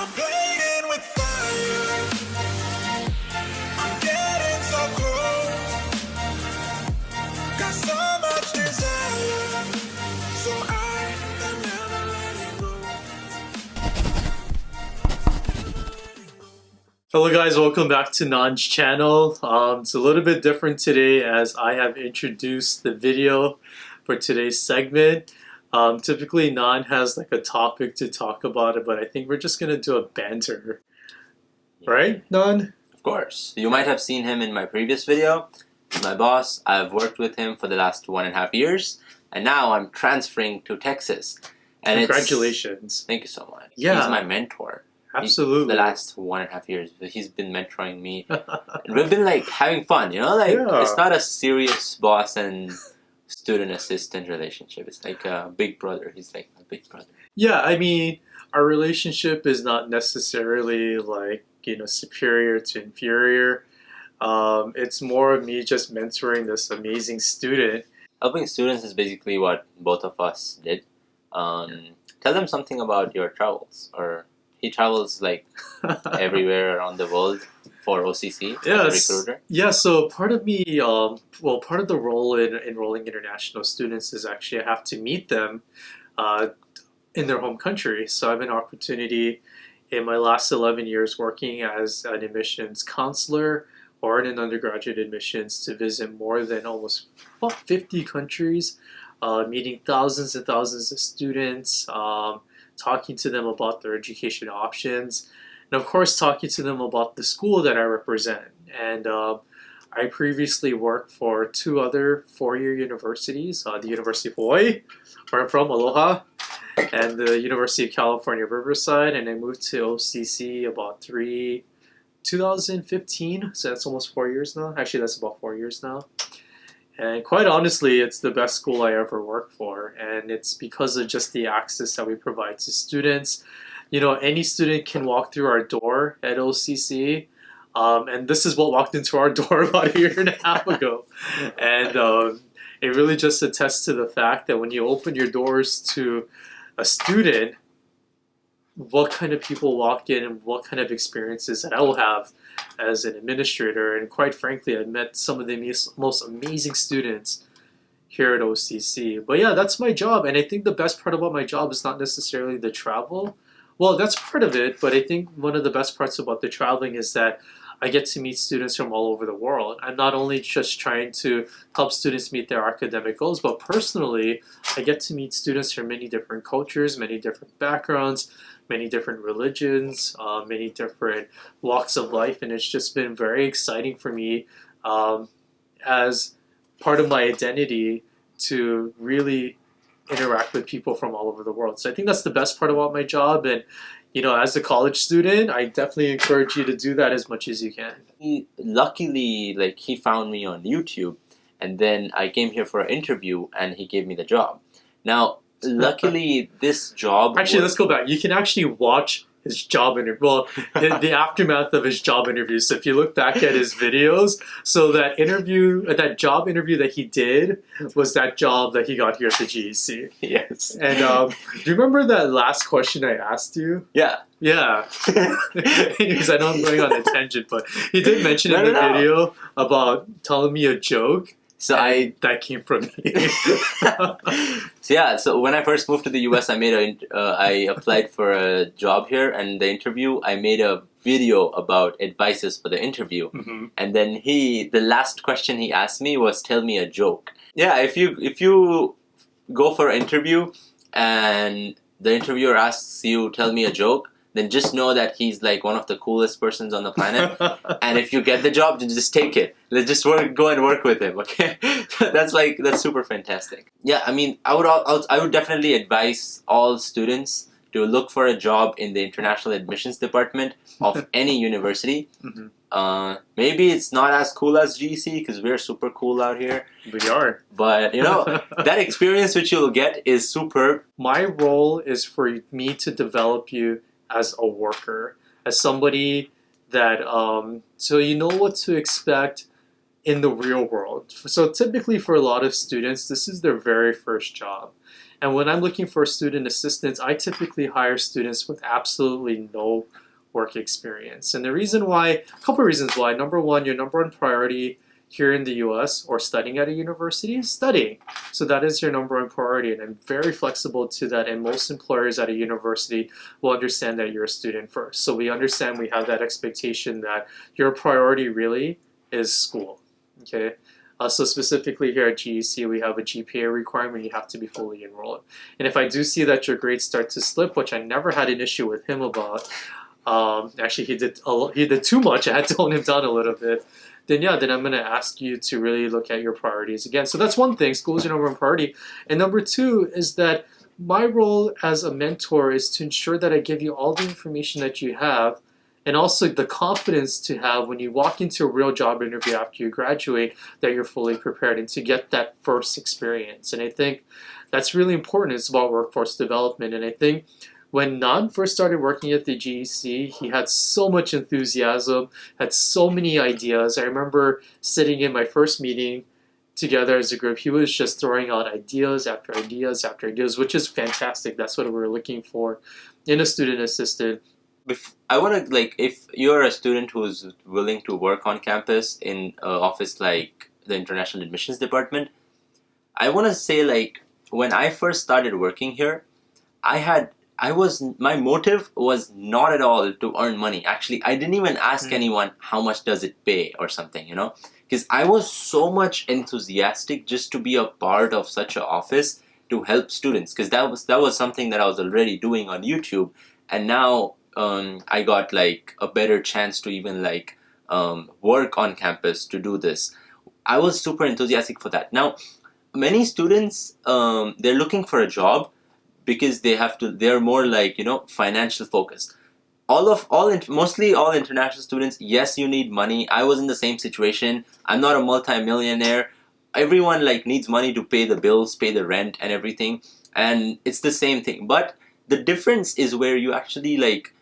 I'm playing with fire. I'm getting so close. Got so much desire. So I am never letting go. Hello guys, welcome back to Nan's channel. It's a little bit different today as I have introduced the video for today's segment. Typically Nan has like a topic to talk about it, but I think we're just gonna do a banter. Right, Nan? Of course. You might have seen him in my previous video. He's my boss. I've worked with him for the last 1.5 years, and now I'm transferring to Texas. And Congratulations. Thank you so much. Yeah. He's my mentor. Absolutely. The last 1.5 years, he's been mentoring me. And we've been like having fun, It's not a serious boss and student assistant relationship. It's like a big brother. He's like a big brother. Yeah, I mean, our relationship is not necessarily like, superior to inferior. It's more of me just mentoring this amazing student. Helping students is basically what both of us did. Tell them something about your travels. Or he travels like everywhere around the world for OCC as a recruiter. Yeah, so part of me, part of the role in enrolling international students is actually I have to meet them in their home country. So I have an opportunity in my last 11 years working as an admissions counselor or in an undergraduate admissions to visit more than almost 50 countries, meeting thousands and thousands of students, talking to them about their education options, and of course talking to them about the school that I represent. And I previously worked for 2 other 4-year universities, the University of Hawaii, where I'm from, Aloha, and the University of California, Riverside, and I moved to OCC about 2015, so that's almost 4 years now. Actually, that's about 4 years now. And quite honestly, it's the best school I ever worked for, and it's because of just the access that we provide to students. Any student can walk through our door at OCC, and this is what walked into our door about 1.5 years ago. And it really just attests to the fact that when you open your doors to a student, what kind of people walk in and what kind of experiences that I will have as an administrator. And quite frankly, I met some of the most amazing students here at OCC. But yeah, that's my job. And I think the best part about my job is not necessarily the travel. Well, that's part of it, but I think one of the best parts about the traveling is that I get to meet students from all over the world. I'm not only just trying to help students meet their academic goals, but personally, I get to meet students from many different cultures, many different backgrounds, many different religions, many different walks of life, and it's just been very exciting for me as part of my identity to really interact with people from all over the world. So I think that's the best part about my job, and as a college student, I definitely encourage you to do that as much as you can. Luckily, he found me on YouTube, and then I came here for an interview, and he gave me the job. Now, luckily, this job... Actually, let's go back. You can actually watch his job interview. Well, the aftermath of his job interview. So if you look back at his videos, so that job interview that he did was that job that he got here at the GEC. Yes. And do you remember that last question I asked you? Yeah. Yeah. Anyways, I know I'm going on a tangent, but he did mention in the video about telling me a joke. So that came from me. So when I first moved to the US, I applied for a job here, and the interview, I made a video about advices for the interview. Mm-hmm. And then the last question he asked me was, tell me a joke. Yeah, if you go for an interview and the interviewer asks you, tell me a joke, then just know that he's like one of the coolest persons on the planet. And if you get the job, then just take it. Let's just go and work with him, okay? That's super fantastic. Yeah, I mean, I would definitely advise all students to look for a job in the international admissions department of any university. Mm-hmm. Maybe it's not as cool as GC because we're super cool out here. We are. But that experience which you'll get is superb. My role is for me to develop you as a worker, as somebody that, so you know what to expect in the real world. So typically for a lot of students, this is their very first job. And when I'm looking for student assistants, I typically hire students with absolutely no work experience. And the reason why, a couple of reasons why. Number one, your number one priority here in the US or studying at a university is studying. So that is your number one priority. And I'm very flexible to that. And most employers at a university will understand that you're a student first. So we understand we have that expectation that your priority really is school. Okay. So specifically here at GEC, we have a GPA requirement. You have to be fully enrolled. And if I do see that your grades start to slip, which I never had an issue with him about, actually he did too much. I had to tone him down a little bit. Then I'm going to ask you to really look at your priorities again. So that's one thing. School is your number one priority. And number two is that my role as a mentor is to ensure that I give you all the information that you have, and also the confidence to have when you walk into a real job interview after you graduate, that you're fully prepared and to get that first experience. And I think that's really important. It's about workforce development. And I think when Nan first started working at the GEC, he had so much enthusiasm, had so many ideas. I remember sitting in my first meeting together as a group, he was just throwing out ideas after ideas after ideas, which is fantastic. That's what we were looking for in a student assistant. I want to, like, if you're a student who's willing to work on campus in an office like the International Admissions Department, I want to say, like, when I first started working here, my motive was not at all to earn money. Actually, I didn't even ask anyone how much does it pay or something, you know, because I was so much enthusiastic just to be a part of such an office to help students, because that was something that I was already doing on YouTube, and now I got like a better chance to even like work on campus to do this. I was super enthusiastic for that. Now, many students, they're looking for a job because they're more like, you know, financial focused. Mostly all international students, yes, you need money. I was in the same situation. I'm not a multi-millionaire. Everyone like needs money to pay the bills, pay the rent and everything. And it's the same thing. But the difference is where you actually like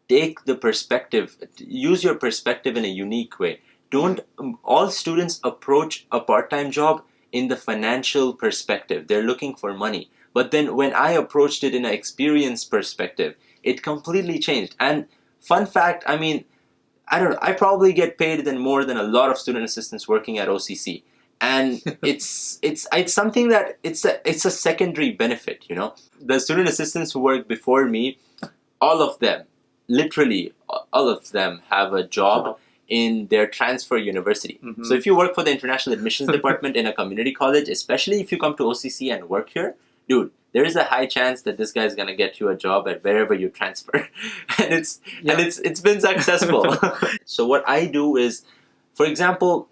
take the perspective, use your perspective in a unique way. Don't all students approach a part-time job in the financial perspective. They're looking for money. But then when I approached it in an experience perspective, it completely changed. And fun fact, I mean, I don't know, I probably get paid more than a lot of student assistants working at OCC. And it's something that it's a secondary benefit, you know. The student assistants who worked before me, all of them, literally all of them have a job in their transfer university. Mm-hmm. So if you work for the International Admissions Department in a community college, especially if you come to OCC and work here, dude, there is a high chance that this guy is gonna get you a job at wherever you transfer, and it's been successful. So what I do is, for example,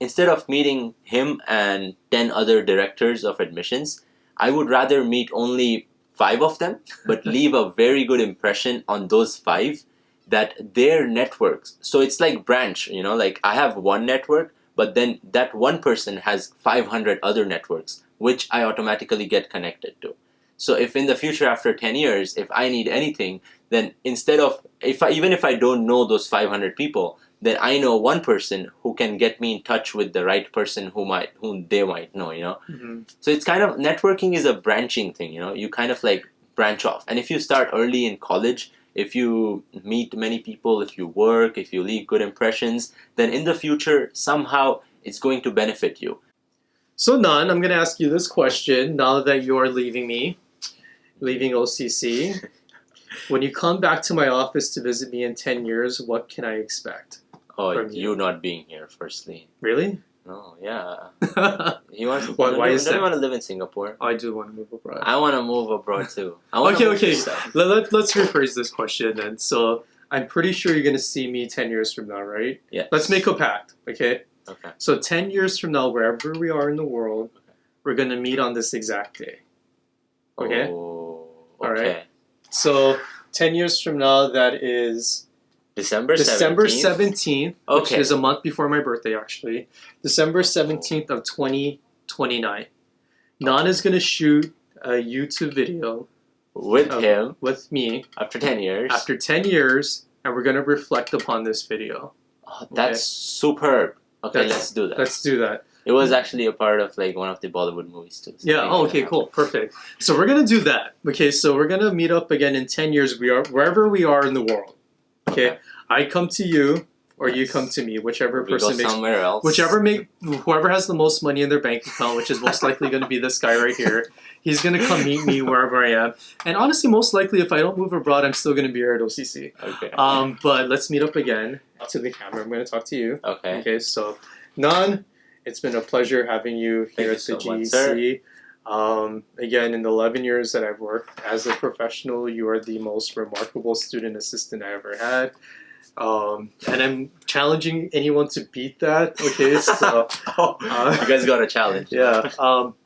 instead of meeting him and 10 other directors of admissions, I would rather meet only 5 of them, but leave a very good impression on those 5, that their networks. So it's like branch, you know, like I have one network, but then that one person has 500 other networks, which I automatically get connected to. So if in the future, after 10 years, if I need anything, then instead of, even if I don't know those 500 people, then I know one person who can get me in touch with the right person whom they might know, you know. Mm-hmm. So it's kind of, networking is a branching thing, you know. You kind of like branch off. And if you start early in college, if you meet many people, if you work, if you leave good impressions, then in the future, somehow it's going to benefit you. So Nan, I'm going to ask you this question now that you're leaving OCC. When you come back to my office to visit me in 10 years, what can I expect? Oh, you not being here, firstly. Really? No, yeah. He wants. Why is that? I want to live in Singapore. I do want to move abroad. I want to move abroad too. Okay. Let's rephrase this question then. So I'm pretty sure you're going to see me 10 years from now, right? Yeah. Let's make a pact, okay? Okay. So 10 years from now, wherever we are in the world, we're going to meet on this exact day. Okay? Oh, okay. All right. So 10 years from now, that is December 17th, which Okay. is a month before my birthday, actually. December 17th of 2029. Nan is going to shoot a YouTube video with him with me after 10 years. after 10 years, and we're going to reflect upon this video. Oh, that's superb. Okay, let's do that. Let's do that. It was actually a part of like one of the Bollywood movies too. So Yeah. Oh, okay. Cool. Perfect. So we're gonna do that. Okay. So we're gonna meet up again in 10 years. We are wherever we are in the world. Okay. I come to you, or you come to me, whichever We go person makes. somewhere else. Whoever has the most money in their bank account, which is most likely going to be this guy right here, he's going to come meet me wherever I am. And honestly, most likely, if I don't move abroad, I'm still going to be here at OCC. Okay. But let's meet up again to the camera. I'm going to talk to you. Okay. Okay. So, Nan, it's been a pleasure having you Thank here you at the so much, GEC. Again, in the 11 years that I've worked as a professional, you are the most remarkable student assistant I ever had. And I'm challenging anyone to beat that. Okay, so You guys got a challenge. yeah.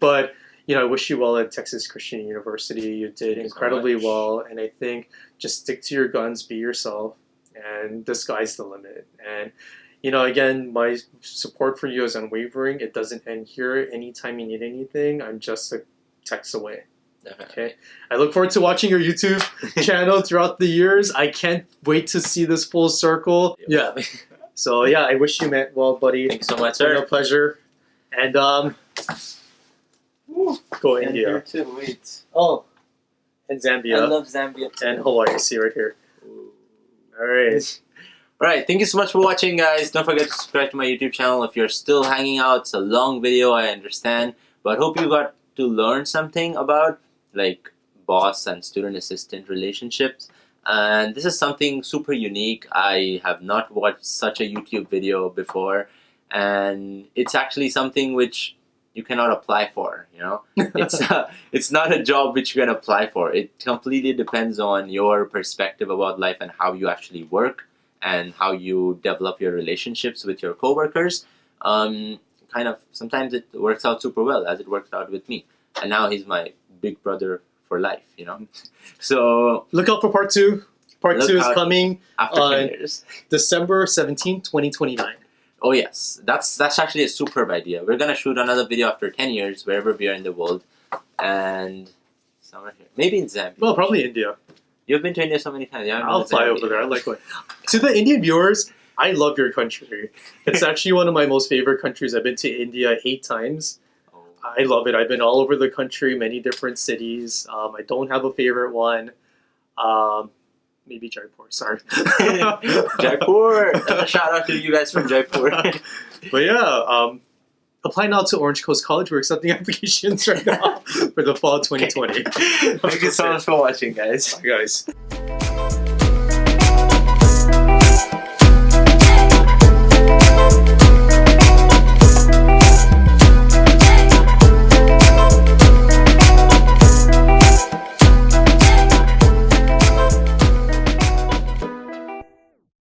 But I wish you well at Texas Christian University. You did Thank you so incredibly much. well, and I think just stick to your guns, be yourself, and the sky's the limit. And again, my support for you is unwavering. It doesn't end here. Anytime you need anything, I'm just a text away. Okay. I look forward to watching your YouTube channel throughout the years. I can't wait to see this full circle. Yeah. So yeah, I wish you met well, buddy. Thanks so much, It's been a sir. pleasure. And go India. too. Wait. Oh, and Zambia love Zambia too. and Hawaii. See right here. All right. Alright, thank you so much for watching, guys. Don't forget to subscribe to my YouTube channel. If you're still hanging out, it's a long video, I understand. But hope you got to learn something about like boss and student assistant relationships. And this is something super unique. I have not watched such a YouTube video before. And it's actually something which you cannot apply for, It's not a job which you can apply for. It completely depends on your perspective about life and how you actually work and how you develop your relationships with your coworkers. Sometimes it works out super well, as it worked out with me. And now he's my big brother for life, So Look out for part 2. Part Look 2 is out coming after 10 on years. December 17, 2029. Oh yes, that's actually a superb idea. We're gonna shoot another video after 10 years, wherever we are in the world, and somewhere here, maybe in Zambia. Well, probably India. You've been to India so many times. Yeah, I'll fly over there. I like it. To the Indian viewers, I love your country. It's actually one of my most favorite countries. I've been to India 8 times. Oh. I love it. I've been all over the country, many different cities. I don't have a favorite one. Maybe Jaipur. Sorry. Jaipur. Shout out to you guys from Jaipur. But yeah, apply now to Orange Coast College. We're accepting applications right now for the fall 2020. Thank you so much for watching, guys. Bye, guys.